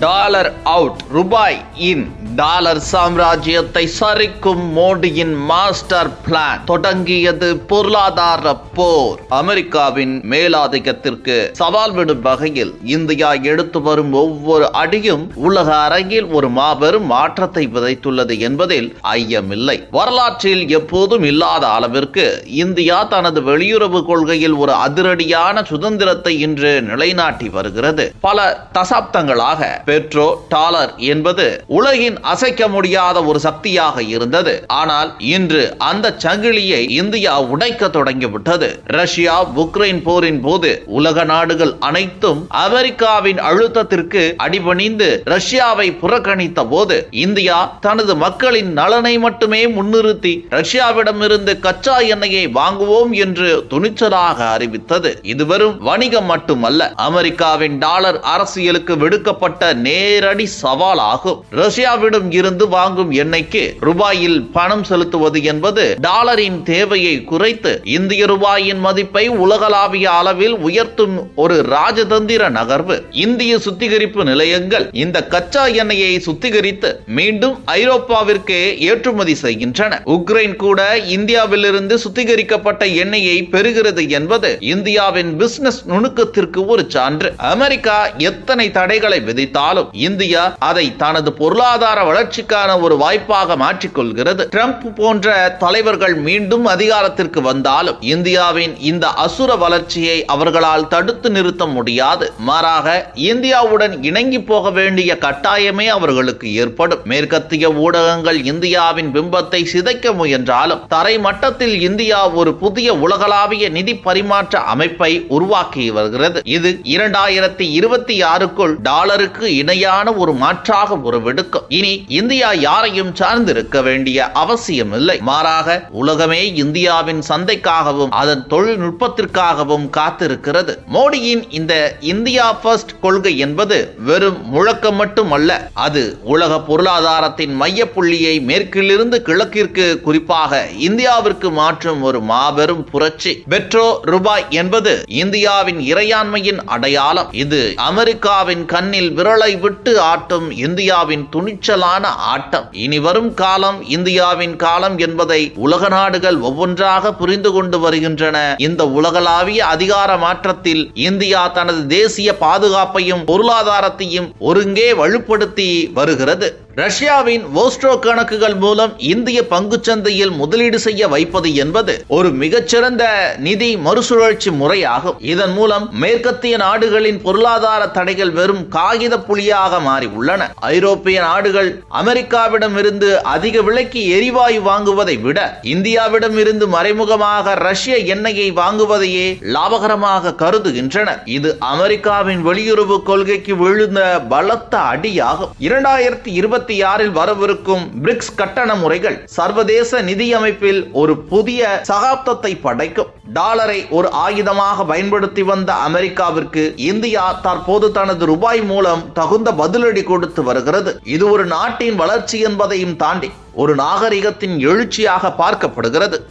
Dollar out, ரூபாய் இன். Dollar சாம்ராஜ்யத்தை சரிக்கும் மோடியின் மாஸ்டர் பிளான். தொடங்கியது பொருளாதார போர். அமெரிக்காவின் மேலாதிக்கத்திற்கு சவால் விடும் வகையில் இந்தியா எடுத்து வரும் ஒவ்வொரு அடியும் உலக அரங்கில் ஒரு மாபெரும் மாற்றத்தை விதைத்துள்ளது என்பதில் ஐயமில்லை. வரலாற்றில் எப்போதும் இல்லாத அளவிற்கு இந்தியா தனது வெளியுறவு கொள்கையில் ஒரு அதிரடியான சுதந்திரத்தை இன்று நிலைநாட்டி வருகிறது. பல தசாப்தங்களாக பெட்ரோ டாலர் என்பது உலகின் அசைக்க முடியாத ஒரு சக்தியாக இருந்தது. ஆனால் இன்று அந்த சங்கிலியை இந்தியா உடைக்க தொடங்கிவிட்டது. ரஷ்யா உக்ரைன் போரின் போது உலக நாடுகள் அனைத்தும் அமெரிக்காவின் அழுத்தத்திற்கு அடிபணிந்து ரஷ்யாவை புறக்கணித்த போது இந்தியா தனது மக்களின் நலனை மட்டுமே முன்னிறுத்தி ரஷ்யாவிடமிருந்து கச்சா எண்ணெயை வாங்குவோம் என்று துணிச்சலாக அறிவித்தது. இது வெறும் வணிகம் மட்டுமல்ல, அமெரிக்காவின் டாலர் அரசியலுக்கு விடுக்கப்பட்ட நேரடி சவாலாகும். ரஷ்யாவிடம் இருந்து வாங்கும் எண்ணெய்க்கு ரூபாயில் பணம் செலுத்துவது என்பது டாலரின் தேவையை குறைத்து இந்திய ரூபாயின் மதிப்பை உலகளாவிய அளவில் உயர்த்தும் ஒரு ராஜதந்திர நகர்வு. இந்திய சுத்திகரிப்பு நிலையங்கள் இந்த கச்சா எண்ணெயை சுத்திகரித்து மீண்டும் ஐரோப்பாவிற்கு ஏற்றுமதி செய்கின்றன. உக்ரைன் கூட இந்தியாவிலிருந்து சுத்திகரிக்கப்பட்ட எண்ணெயை பெறுகிறது என்பது இந்தியாவின் பிசினஸ் நுணுக்கத்திற்கு ஒரு சான்று. அமெரிக்கா எத்தனை தடைகளை விதித்தாலும் இந்தியா அதை தனது பொருளாதார வளர்ச்சிக்கான ஒரு வாய்ப்பாக மாற்றிக்கொள்கிறது. ட்ரம்ப் போன்ற தலைவர்கள் மீண்டும் அதிகாரத்திற்கு வந்தாலும் இந்தியாவின் இந்த அசுர வளர்ச்சியை அவர்களால் தடுத்து நிறுத்த முடியாது. மாறாக இந்தியாவுடன் இணங்கி போக வேண்டிய கட்டாயமே அவர்களுக்கு ஏற்படும். மேற்கத்திய ஊடகங்கள் இந்தியாவின் பிம்பத்தை சிதைக்க முயன்றாலும் தரை மட்டத்தில் இந்தியா ஒரு புதிய உலகளாவிய நிதி பரிமாற்ற அமைப்பை உருவாக்கி வருகிறது. இது 2026க்குள் டாலருக்கு இணையான ஒரு மாற்றாக உருவெடுக்கும். இனி இந்தியா யாரையும் சார்ந்திருக்க வேண்டிய அவசியம் இல்லை. மாறாக உலகமே இந்தியாவின் சந்தைக்காகவும் அதன் தொழில்நுட்பத்திற்காகவும் காத்திருக்கிறது. மோடியின் இந்த இந்தியா ஃபர்ஸ்ட் கொள்கை என்பது வெறும் முழக்கம் மட்டுமல்ல, அது உலக பொருளாதாரத்தின் மைய புள்ளியை மேற்கிலிருந்து கிழக்கிற்கு, குறிப்பாக இந்தியாவிற்கு மாற்றும் ஒரு மாபெரும் புரட்சி. பெட்ரோ ரூபாய் என்பது இந்தியாவின் இறையாண்மையின் அடையாளம். இது அமெரிக்காவின் கண்ணில் விரலை விட்டு ஆட்டும் இந்தியாவின் துணிச்சலான ஆட்டம். இனி வரும் காலம் இந்தியாவின் காலம் என்பதை உலக நாடுகள் ஒவ்வொன்றாக புரிந்து கொண்டு வருகின்றன. இந்த உலகளாவிய அதிகார மாற்றத்தில் இந்தியா தனது தேசிய பாதுகாப்பையும் பொருளாதாரத்தையும் ஒருங்கே வலுப்படுத்தி வருகிறது. ரஷ்யாவின் வோஸ்ட்ரோ கணக்குகள் மூலம் இந்திய பங்குச்சந்தையில் முதலீடு செய்ய வைப்பது என்பது ஒரு மிகச்சிறந்த நிதி மறுசுழற்சி முறையாகும். இதன் மூலம் மேற்கத்திய நாடுகளின் பொருளாதார தடைகள் வெறும் காகித புலியாக மாறி உள்ளன. ஐரோப்பிய நாடுகள் அமெரிக்காவிடம் இருந்து அதிக விலைக்கு எரிவாயு வாங்குவதை விட இந்தியாவிடம் இருந்து மறைமுகமாக ரஷ்ய எண்ணெயை வாங்குவதையே லாபகரமாக கருதுகின்றன. இது அமெரிக்காவின் வெளியுறவு கொள்கைக்கு விழுந்த பலத்த அடியாகும். 2026 வரவிருக்கும் பிரிக்ஸ் கட்டண முறைகள் சர்வதேச நிதி அமைப்பில் ஒரு புதிய சகாப்தத்தை படைக்கும். டாலரை ஒரு ஆயுதமாக பயன்படுத்தி வந்த அமெரிக்காவிற்கு இந்தியா தற்போது தனது ரூபாய் மூலம் தகுந்த பதிலடி கொடுத்து வருகிறது. இது ஒரு நாட்டின் வளர்ச்சி என்பதையும் தாண்டி ஒரு நாகரிகத்தின் எழுச்சியாக பார்க்கப்படுகிறது.